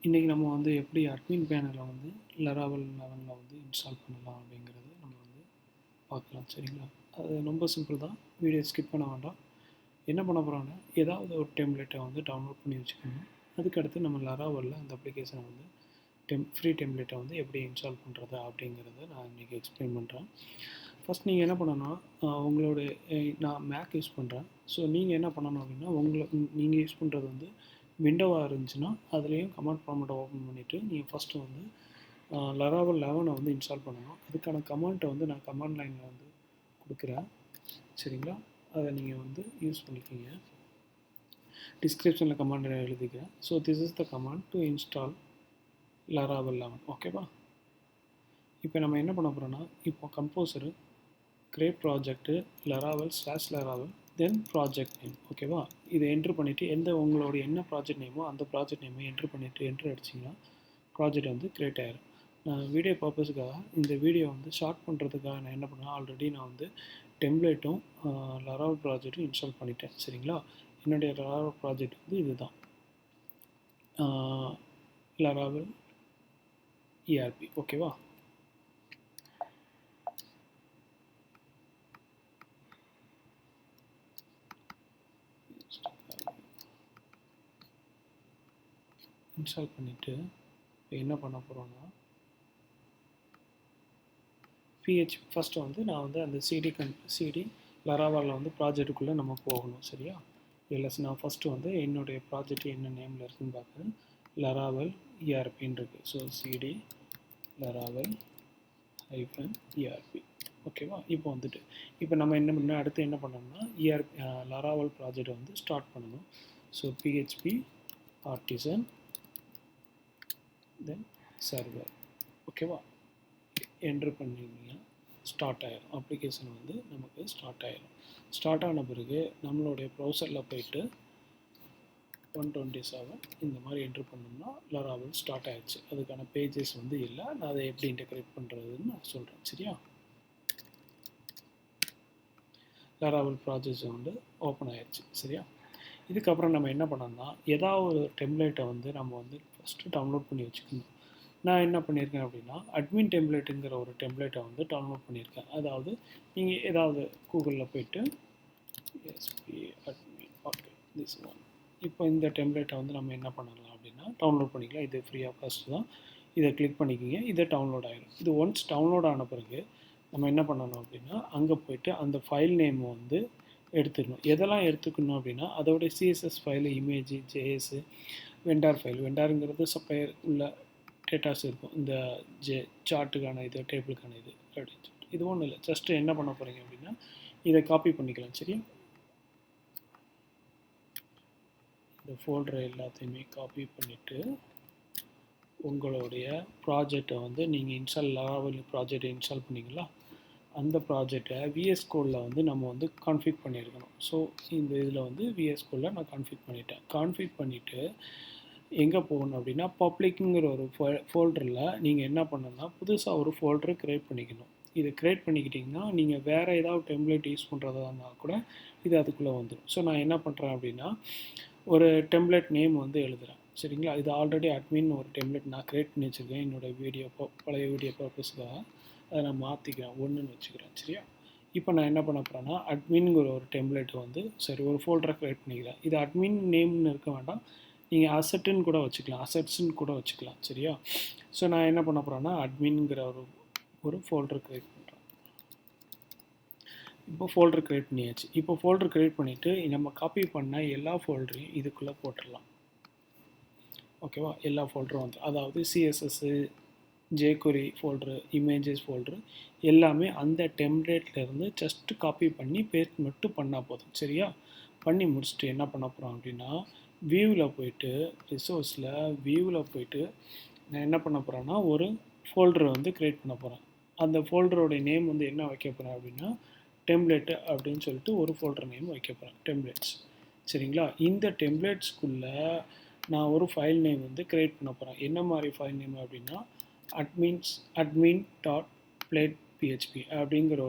இன்றைக்கி நம்ம வந்து எப்படி அட்மின் பேனலை வந்து லராவல் 11 வந்து இன்ஸ்டால் பண்ணலாம் அப்படிங்கிறது நம்ம வந்து பார்க்கலாம். சரிங்களா? அது ரொம்ப சிம்பிள் தான். வீடியோ ஸ்கிப் பண்ண வேண்டாம். என்ன பண்ண போகிறோன்னா, ஏதாவது ஒரு டெம்ப்ளேட்டை வந்து டவுன்லோட் பண்ணி வச்சுக்கணும். அதுக்கடுத்து நம்ம லராவலில் அந்த அப்ளிகேஷனை வந்து ஃப்ரீ டெம்ப்ளேட்டை வந்து எப்படி இன்ஸ்டால் பண்ணுறது அப்படிங்கிறத நான் இன்றைக்கி எக்ஸ்பிளைன் பண்ணுறேன். ஃபஸ்ட் நீங்கள் என்ன பண்ணணும்னா, உங்களுடைய நான் மேக் யூஸ் பண்ணுறேன். ஸோ நீங்கள் என்ன பண்ணணும் அப்படின்னா, நீங்கள் யூஸ் பண்ணுறது வந்து விண்டோவாக இருந்துச்சுன்னா அதுலேயும் கமாண்ட் ப்ராம்ப்ட்டை ஓப்பன் பண்ணிவிட்டு நீங்கள் ஃபஸ்ட்டு வந்து லராவல் 11 வந்து இன்ஸ்டால் பண்ணணும். அதுக்கான கமாண்ட்டை வந்து நான் கமாண்ட் லைனில் வந்து கொடுக்குறேன். சரிங்களா? அதை நீங்கள் வந்து யூஸ் பண்ணிக்கிங்க. டிஸ்கிரிப்ஷனில் கமாண்ட் எழுதிக்கிறேன். So this is the command to install Laravel 11. ஓகேவா? இப்போ நம்ம என்ன பண்ண போகிறோன்னா, இப்போ composer create project Laravel Laravel then project name. ஓகேவா? இதை என்ட்ரு பண்ணிவிட்டு உங்களுடைய என்ன ப்ராஜெக்ட் நேமோ அந்த ப்ராஜெக்ட் நேமை என்ட்ரு பண்ணிவிட்டு என்ட்ரு அடிச்சிங்கன்னா ப்ராஜெக்ட் வந்து கிரியேட் ஆகிடும். நான் வீடியோ பர்பஸுக்காக இந்த வீடியோ வந்து ஷார்ட் பண்ணுறதுக்காக நான் என்ன பண்ணேன், ஆல்ரெடி நான் வந்து டெம்ப்ளேட்டும் லராவல் ப்ராஜெக்ட்டும் இன்ஸ்டால் பண்ணிட்டேன். சரிங்களா? என்னுடைய லராவல் ப்ராஜெக்ட் வந்து இதுதான், லராவல் ERP. ஓகேவா? இன்ஸ்டால் பண்ணிவிட்டு என்ன பண்ண போகிறோன்னா, PHP ஃபஸ்ட்டு வந்து நான் வந்து அந்த சிடி லராவலில் வந்து ப்ராஜெக்ட்டுக்குள்ளே நம்ம போகணும். சரியா? இதில் நான் ஃபஸ்ட்டு வந்து என்னுடைய ப்ராஜெக்ட் என்ன நேமில் இருக்குதுன்னு பார்க்குறேன். லராவல் ERPன்னு இருக்குது. So CD Laravel -ERP. ஓகேவா? இப்போ வந்துட்டு இப்போ நம்ம என்ன பண்ணணும், அடுத்து என்ன பண்ணோம்னா லராவல் ப்ராஜெக்ட் வந்து ஸ்டார்ட் பண்ணணும். ஸோ PHP ஆர்டிசன் தென் சர்வர். ஓகேவா? என்ட்ரு பண்ணிங்கன்னா ஸ்டார்ட் ஆகிடும். அப்ளிகேஷன் வந்து நமக்கு ஸ்டார்ட் ஆகிடும். ஸ்டார்ட் ஆன பிறகு நம்மளுடைய ப்ரௌசரில் போயிட்டு 127 இந்த மாதிரி என்ட்ரு பண்ணோம்னா லராவல் ஸ்டார்ட் ஆகிடுச்சு. அதுக்கான பேஜஸ் வந்து இல்லை. நான் அதை எப்படி இன்டெகிரேட் பண்ணுறதுன்னு நான் சொல்கிறேன். சரியா? லராவல் ப்ராஜெக்ட் வந்து ஓப்பன் ஆகிடுச்சு. சரியா? இதுக்கப்புறம் நம்ம என்ன பண்ணோம்னா, ஏதாவது ஒரு டெம்ப்ளேட்டை வந்து நம்ம வந்து ஃபஸ்ட்டு டவுன்லோட் பண்ணி வச்சுக்கணும். நான் என்ன பண்ணியிருக்கேன் அப்படின்னா, அட்மின் டெம்ப்ளேட்டுங்கிற ஒரு டெம்ப்ளேட்டை வந்து டவுன்லோட் பண்ணியிருக்கேன். அதாவது நீங்கள் ஏதாவது கூகுளில் போய்ட்டு SP admin, okay this one. இப்போ இந்த டெம்ப்ளேட்டை வந்து நம்ம என்ன பண்ணலாம் அப்படின்னா டவுன்லோட் பண்ணிக்கலாம். இது ஃப்ரீ ஆஃப் காஸ்ட் தான். இதை கிளிக் பண்ணிக்கிங்க. இதை டவுன்லோட் ஆகிடும். இது ஒன்ஸ் டவுன்லோட் ஆன பிறகு நம்ம என்ன பண்ணணும் அப்படின்னா, அங்கே போய்ட்டு அந்த ஃபைல் நேம் வந்து எடுத்துக்கணும். எதெல்லாம் எடுத்துக்கணும் அப்படின்னா, அதோடைய CSS file, image, JS, vendor file. வெண்டாருங்கிறது சப்ளையர் உள்ள டேட்டாஸ் இருக்கும். இந்த சார்ட்டுக்கான இது, டேபிளுக்கான இது அப்படின்னு சொல்லிட்டு. இது ஒன்றும் இல்லை. ஜஸ்ட்டு என்ன பண்ண போகிறீங்க அப்படின்னா, இதை காப்பி பண்ணிக்கலாம். சரியா? இந்த ஃபோல்டரை எல்லாத்தையுமே காப்பி பண்ணிவிட்டு உங்களுடைய ப்ராஜெக்டை வந்து நீங்கள் லராவல் ப்ராஜெக்டை இன்ஸ்டால் பண்ணிங்களா, அந்த ப்ராஜெக்டை VS கோடில் வந்து நம்ம வந்து கான்ஃபிக் பண்ணியிருக்கணும். ஸோ இந்த இதில் வந்து VS கோடில் நான் கான்ஃபிக் பண்ணிட்டேன். கான்ஃபிக் பண்ணிவிட்டு எங்கே போகணும் அப்படின்னா, பப்ளிக்குங்கிற ஒரு ஃபோல்டரில் நீங்கள் என்ன பண்ணணும்னா, புதுசாக ஒரு ஃபோல்டரை க்ரியேட் பண்ணிக்கணும். இதை க்ரியேட் பண்ணிக்கிட்டிங்கன்னா நீங்கள் வேறு ஏதாவது டெம்ப்ளேட் யூஸ் பண்ணுறதா இருந்தால் கூட இது அதுக்குள்ளே வந்துடும். ஸோ நான் என்ன பண்ணுறேன் அப்படின்னா, ஒரு டெம்ப்ளேட் நேம் வந்து எழுதுகிறேன். சரிங்களா? இது ஆல்ரெடி அட்மின் ஒரு டெம்ப்ளேட் நான் க்ரியேட் பண்ணி வச்சுருக்கேன். என்னோடய பழைய வீடியோ பர்பஸ்க்காக அதை நான் மாற்றிக்கிறேன். 1ன்னு வச்சுக்கிறேன். சரியா? இப்போ நான் என்ன பண்ண போகிறேன்னா, அட்மின்ங்கிற ஒரு டெம்ப்ளேட் வந்து ஒரு ஃபோல்டரை க்ரியேட் பண்ணிக்கிறேன். இது அட்மின் நேம்னு இருக்க வேண்டாம். நீங்கள் அசட்டுன்னு கூட வச்சுக்கலாம், அசட்ஸ்ன்னு கூட வச்சுக்கலாம். சரியா? ஸோ நான் என்ன பண்ண போகிறேன்னா, அட்மின்ங்கிற ஒரு ஃபோல்டர் க்ரியேட் பண்ணுறேன். இப்போ ஃபோல்டர் க்ரியேட் பண்ணியாச்சு. இப்போ ஃபோல்டர் க்ரியேட் பண்ணிவிட்டு நம்ம காப்பி பண்ண எல்லா ஃபோல்டரையும் இதுக்குள்ளே போட்டுடலாம். ஓகேவா? எல்லா ஃபோல்டரும் வந்து, அதாவது CSS, jQuery folder, images folder எல்லாமே அந்த டெம்ப்ளேட்லேருந்து ஜஸ்ட்டு காப்பி பண்ணி பேஸ்ட் மட்டும் பண்ணால் போதும். சரியா? பண்ணி முடிச்சுட்டு என்ன பண்ண போகிறோம் அப்படின்னா, வியூவில் போய்ட்டு வியூவில் போய்ட்டு நான் என்ன பண்ண போகிறேன்னா, ஒரு ஃபோல்டரை வந்து க்ரியேட் பண்ண போகிறேன். அந்த ஃபோல்டரோடைய நேம் வந்து என்ன வைக்க போகிறேன் அப்படின்னா, டெம்ப்ளேட்டு அப்படின்னு சொல்லிட்டு ஒரு ஃபோல்டர் நேம் வைக்க போகிறேன். டெம்ப்ளேட்ஸ். சரிங்களா? இந்த டெம்ப்ளேட்ஸ்குள்ளே நான் ஒரு ஃபைல் நேம் வந்து க்ரியேட் பண்ண போகிறேன். என்ன மாதிரி ஃபைல் நேம் அப்படின்னா, admin.plate.php அப்படிங்கிற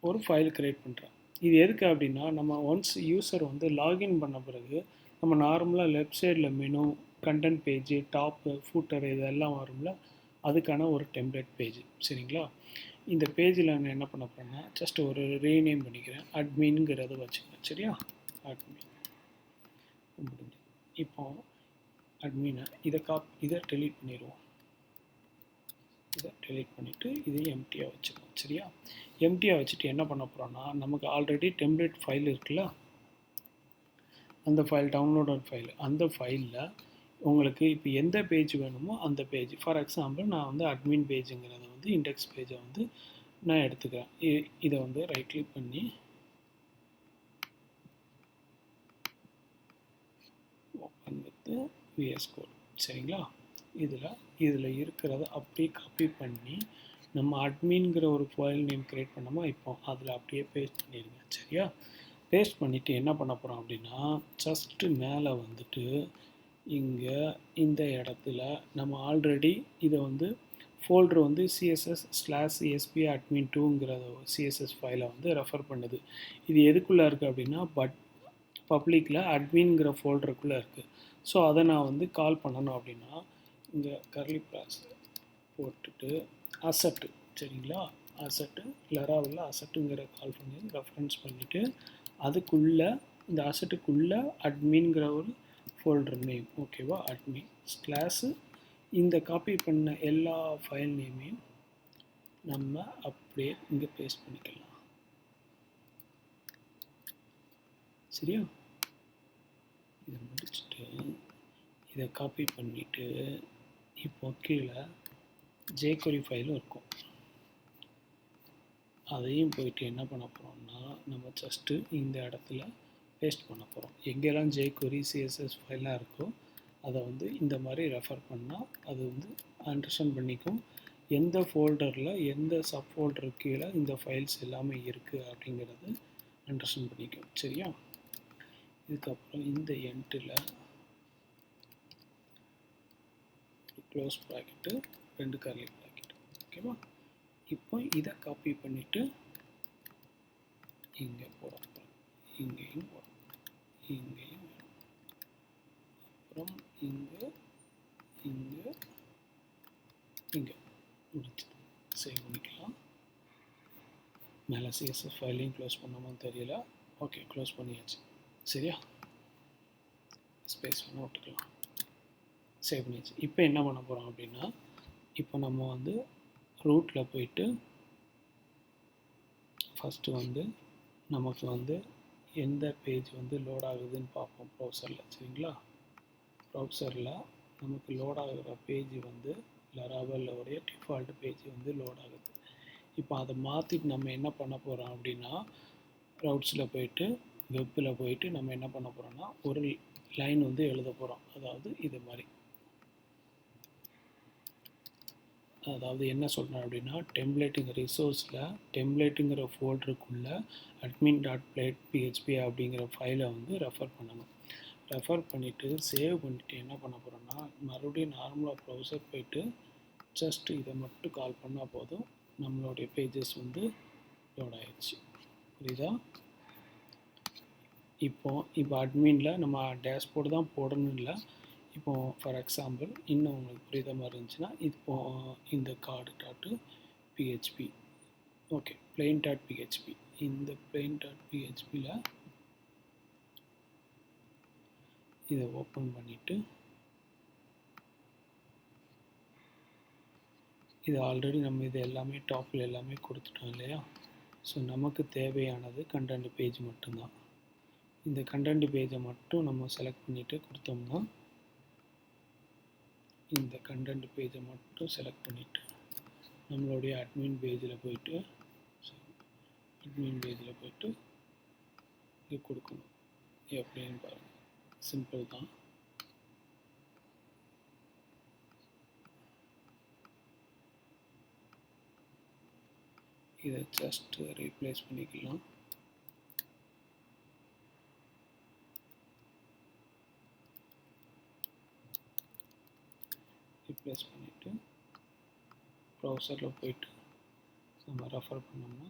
ஒரு ஃபைல் க்ரியேட் பண்ணுறேன். இது எதுக்கு அப்படின்னா, நம்ம ஒன்ஸ் யூசர் வந்து லாகின் பண்ண பிறகு நம்ம நார்மலாக லெஃப்ட் சைடில் menu content page, top, footer இதெல்லாம் வரும்ல, அதுக்கான ஒரு டெம்ப்ளேட் பேஜ். சரிங்களா? இந்த பேஜில் நான் என்ன பண்ண போகிறேன்னா ஜஸ்ட் ஒரு ரீநேம் பண்ணிக்கிறேன், அட்மின்ங்கிறத வச்சுக்கிறேன். சரியா? அட்மின் முடிஞ்சு. இப்போ அட்மினை இதை டெலீட் பண்ணிடுவோம். இதை டெலீட் பண்ணிவிட்டு இதை எம்டியாக வச்சுக்கோம். சரியா? எம்டியாக வச்சுட்டு என்ன பண்ண போகிறோன்னா, நமக்கு ஆல்ரெடி டெம்ப்ளேட் ஃபைல் இருக்குல்ல, அந்த ஃபைல் டவுன்லோடட் ஃபைல், அந்த ஃபைலில் உங்களுக்கு இப்போ எந்த பேஜ் வேணுமோ அந்த பேஜ், ஃபார் எக்ஸாம்பிள் நான் வந்து அட்மின் பேஜுங்கிறத வந்து இண்டெக்ஸ் பேஜை வந்து நான் எடுத்துக்கிறேன். இதை வந்து ரைட் கிளிக் பண்ணி ஓப்பன் வித் விஎஸ் கோட். சரிங்களா? இதில் இருக்கிறத அப்படியே காப்பி பண்ணி நம்ம அட்மின்கிற ஒரு ஃபைல் நேம் க்ரியேட் பண்ணோமா, இப்போ அதில் அப்படியே பேஸ்ட் பண்ணிடுங்க. சரியா? பேஸ்ட் பண்ணிவிட்டு என்ன பண்ண போகிறோம் அப்படின்னா, ஜஸ்ட்டு மேலே வந்துட்டு இங்கே இந்த இடத்துல நம்ம ஆல்ரெடி இதை வந்து ஃபோல்டர் வந்து css/csp admin2ங்கிற சிஎஸ்எஸ் ஃபைலை வந்து ரெஃபர் பண்ணுது. இது எதுக்குள்ளே இருக்குது அப்படின்னா பப்ளிக்கில் அட்மின்ங்கிற ஃபோல்டருக்குள்ளே இருக்குது. ஸோ அதை நான் வந்து கால் பண்ணணும் அப்படின்னா இங்கே கர்லி ப்ராஸ் போட்டுட்டு அசட்டு, சரிங்களா, அசட்டு லெராவில் அசட்டுங்கிற கால் பண்ணி ரெஃபரன்ஸ் பண்ணிவிட்டு அதுக்குள்ளே இந்த அசட்டுக்குள்ளே அட்மின்ங்கிற ஒரு ஃபோல்டர் நேம், ஓகேவா, அட்மின் ஸ்லாஷு இந்த காப்பி பண்ண எல்லா ஃபைல் நேமையும் நம்ம அப்படியே இங்கே பேஸ்ட் பண்ணிக்கலாம். சரியா? இதை முடிச்சுட்டு இதை காப்பி பண்ணிவிட்டு இப்போ கீழே jQuery ஃபைலும் இருக்கும், அதையும் போயிட்டு என்ன பண்ண போகிறோம்னா நம்ம ஜஸ்ட்டு இந்த இடத்துல பேஸ்ட் பண்ண போகிறோம். எங்கெல்லாம் jQuery CSS ஃபைலாக இருக்கோ அதை வந்து இந்த மாதிரி ரெஃபர் பண்ணால் அது வந்து அண்டர்ஸ்டாண்ட் பண்ணிக்கும் எந்த ஃபோல்டரில் எந்த சப் ஃபோல்டர் கீழே இந்த ஃபைல்ஸ் எல்லாமே இருக்குது அப்படிங்கிறது அண்டர்ஸ்டாண்ட் பண்ணிக்கும். சரியா? இதுக்கப்புறம் இந்த எண்டில் க்ளோஸ் ப்ராக்கெட்டு, 2 கர்லி ப்ராக்கெட், ஓகேவா? இப்போ இதை காப்பி பண்ணிவிட்டு இங்கே போட போகிறோம், இங்கேயும் போட போகிறோம், இங்கேயும், அப்புறம் இங்கே இங்கே இங்கே முடிச்சது. சேவ் பண்ணிக்கலாம். மேலே சிஎஸ்எஸ் ஃபைலையும் க்ளோஸ் பண்ணாமல் தெரியல. ஓகே, க்ளோஸ் பண்ணியாச்சு. சரியா? ஸ்பேஸ் பண்ண விட்டுக்கலாம். சேவ் பண்ணியாச்சு. இப்போ என்ன பண்ண போகிறோம் அப்படின்னா, இப்போ நம்ம வந்து ரூட்டில் போயிட்டு ஃபஸ்ட்டு வந்து நமக்கு வந்து எந்த பேஜ் வந்து லோட் ஆகுதுன்னு பார்ப்போம் ப்ரௌசரில். சரிங்களா? ப்ரௌசரில் நமக்கு லோட் ஆகிற பேஜ் வந்து லெராவெல்லுடைய டிஃபால்ட் பேஜ் வந்து லோட் ஆகுது. இப்போ அதை மாற்றிட்டு நம்ம என்ன பண்ண போகிறோம் அப்படின்னா, ப்ரௌசரில் போயிட்டு வெப்பில் போயிட்டு நம்ம என்ன பண்ண போகிறோம்னா ஒரு லைன் வந்து எழுத போகிறோம். அதாவது இது மாதிரி, அதாவது என்ன சொல்கிறேன் அப்படின்னா, டெம்ப்ளேட்டுங்கிற ரிசோர்ஸில் டெம்ப்ளேட்டுங்கிற ஃபோல்டருக்குள்ளே admin.plate.php அப்படிங்கிற ஃபைலை வந்து ரெஃபர் பண்ணணும். ரெஃபர் பண்ணிவிட்டு சேவ் பண்ணிவிட்டு என்ன பண்ண போகிறோன்னா, மறுபடியும் நார்மலாக ப்ரௌசர் போயிட்டு ஜஸ்ட் இதை மட்டும் கால் பண்ணால் போதும், நம்மளுடைய பேஜஸ் வந்து லோட் ஆகிடுச்சு. புரியுதா? இப்போ அட்மினில் நம்ம டேஷ்போர்டு தான் போடணும் இல்லை. இப்போ ஃபார் எக்ஸாம்பிள் இன்னும் உங்களுக்கு புரியுத மாதிரி இருந்துச்சுன்னா, இப்போ இந்த card.php, ஓகே, plain.php, இந்த plain.phpயில் இதை ஓப்பன் பண்ணிவிட்டு இது ஆல்ரெடி நம்ம இது எல்லாமே டாப்பில் எல்லாமே கொடுத்துட்டோம் இல்லையா? ஸோ நமக்கு தேவையானது கண்டென்ட் பேஜ் மட்டும்தான். இந்த கண்டென்ட் பேஜை மட்டும் நம்ம செலக்ட் பண்ணிவிட்டு கொடுத்தோம்னா, இந்த கண்டென்ட் பேஜை மட்டும் செலக்ட் பண்ணிவிட்டு நம்மளுடைய அட்மின் பேஜில் போயிட்டு இது கொடுக்கணும். எப்படின்னு பாருங்கள், சிம்பிள் தான். இதை ஜஸ்ட் ரீப்ளேஸ் பண்ணிக்கலாம். ரீப்ளேஸ் பண்ணிவிட்டு ப்ரௌசரில் போயிட்டு நம்ம ரெஃபர் பண்ணோம்னா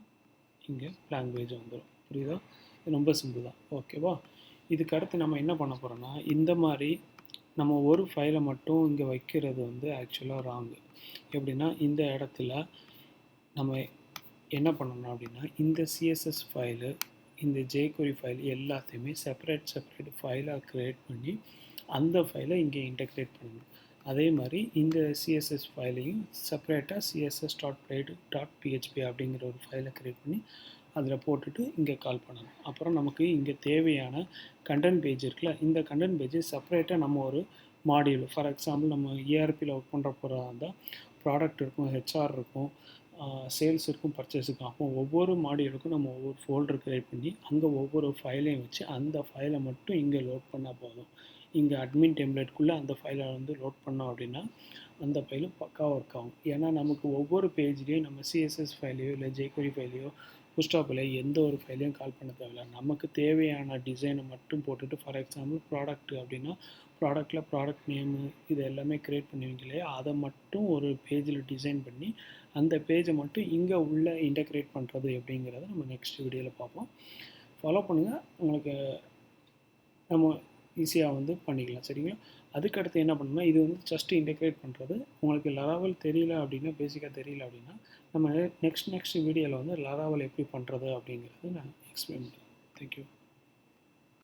இங்கே லாங்குவேஜ் வந்துடும். புரியுதா? இது ரொம்ப சிம்பிள் தான். ஓகேவா? இதுக்கு அடுத்து நம்ம என்ன பண்ண போகிறோம்னா, இந்த மாதிரி நம்ம ஒரு ஃபைலை மட்டும் இங்கே வைக்கிறது வந்து ஆக்சுவலாக ராங்கு. எப்படின்னா இந்த இடத்துல நம்ம என்ன பண்ணணும் அப்படின்னா இந்த சிஎஸ்எஸ் ஃபைலு இந்த jQuery ஃபைல் எல்லாத்தையுமே செப்பரேட் ஃபைலாக க்ரியேட் பண்ணி அந்த ஃபைலை இங்கே இன்டெகிரேட் பண்ணணும். அதே மாதிரி இந்த சிஎஸ்எஸ் ஃபைலையும் செப்பரேட்டாக css.play.php அப்படிங்கிற ஒரு ஃபைலை க்ரியேட் பண்ணி அதில் போட்டுட்டு இங்கே கால் பண்ணணும். அப்புறம் நமக்கு இங்கே தேவையான கண்டென்ட் பேஜ் இருக்குல்ல, இந்த கண்டென்ட் பேஜை செப்பரேட்டாக நம்ம ஒரு மாடியூல், ஃபார் எக்ஸாம்பிள் நம்ம ERPயில் ஒர்க் பண்ணுற போகிறதா இருந்தால் ப்ராடக்ட் இருக்கும், ஹெச்ஆர் இருக்கும், சேல்ஸ் இருக்கும், பர்ச்சேஸ் இருக்கும். அப்போ ஒவ்வொரு மாடியூலுக்கும் நம்ம ஒவ்வொரு ஃபோல்டர் க்ரியேட் பண்ணி அங்கே ஒவ்வொரு ஃபைலையும் வச்சு அந்த ஃபைலை மட்டும் இங்கே லோட் பண்ணால் போதும். இங்கே அட்மின் டெம்ப்ளேட்குள்ளே அந்த ஃபைலை வந்து லோட் பண்ணோம் அப்படின்னா அந்த ஃபைலும் பக்காவாக ஒர்க் ஆகும். ஏன்னா நமக்கு ஒவ்வொரு பேஜ்லேயும் நம்ம சிஎஸ்எஸ் ஃபைலையோ இல்லை jQuery ஃபைலையோ புஷ்டாப்பில் எந்த ஒரு ஃபைலையும் கால் பண்ண தேவையில்லை. நமக்கு தேவையான டிசைனை மட்டும் போட்டுட்டு, ஃபார் எக்ஸாம்பிள் ப்ராடக்ட் அப்படின்னா ப்ராடக்டில் ப்ராடக்ட் நேமு இது எல்லாமே க்ரியேட் பண்ணுவீங்க இல்லையா, அதை மட்டும் ஒரு பேஜில் டிசைன் பண்ணி அந்த பேஜை மட்டும் இங்கே உள்ளே இன்டெகிரேட் பண்ணுறது எப்படிங்கிறத நம்ம நெக்ஸ்ட் வீடியோவில் பார்ப்போம். ஃபாலோ பண்ணுங்கள், உங்களுக்கு நம்ம ஈஸியாக வந்து பண்ணிக்கலாம். சரிங்களா? அதுக்கடுத்து என்ன பண்ணணும்னா இது வந்து ஜஸ்ட் இன்டெகிரேட் பண்ணுறது. உங்களுக்கு லராவல் தெரியல அப்படின்னா, பேசிக்காக தெரியல அப்படின்னா நம்ம நெக்ஸ்ட் வீடியோவில் வந்து லராவல் எப்படி பண்ணுறது அப்படிங்கிறது நான் எக்ஸ்பிளைன் பண்ணுறேன். தேங்க்யூ.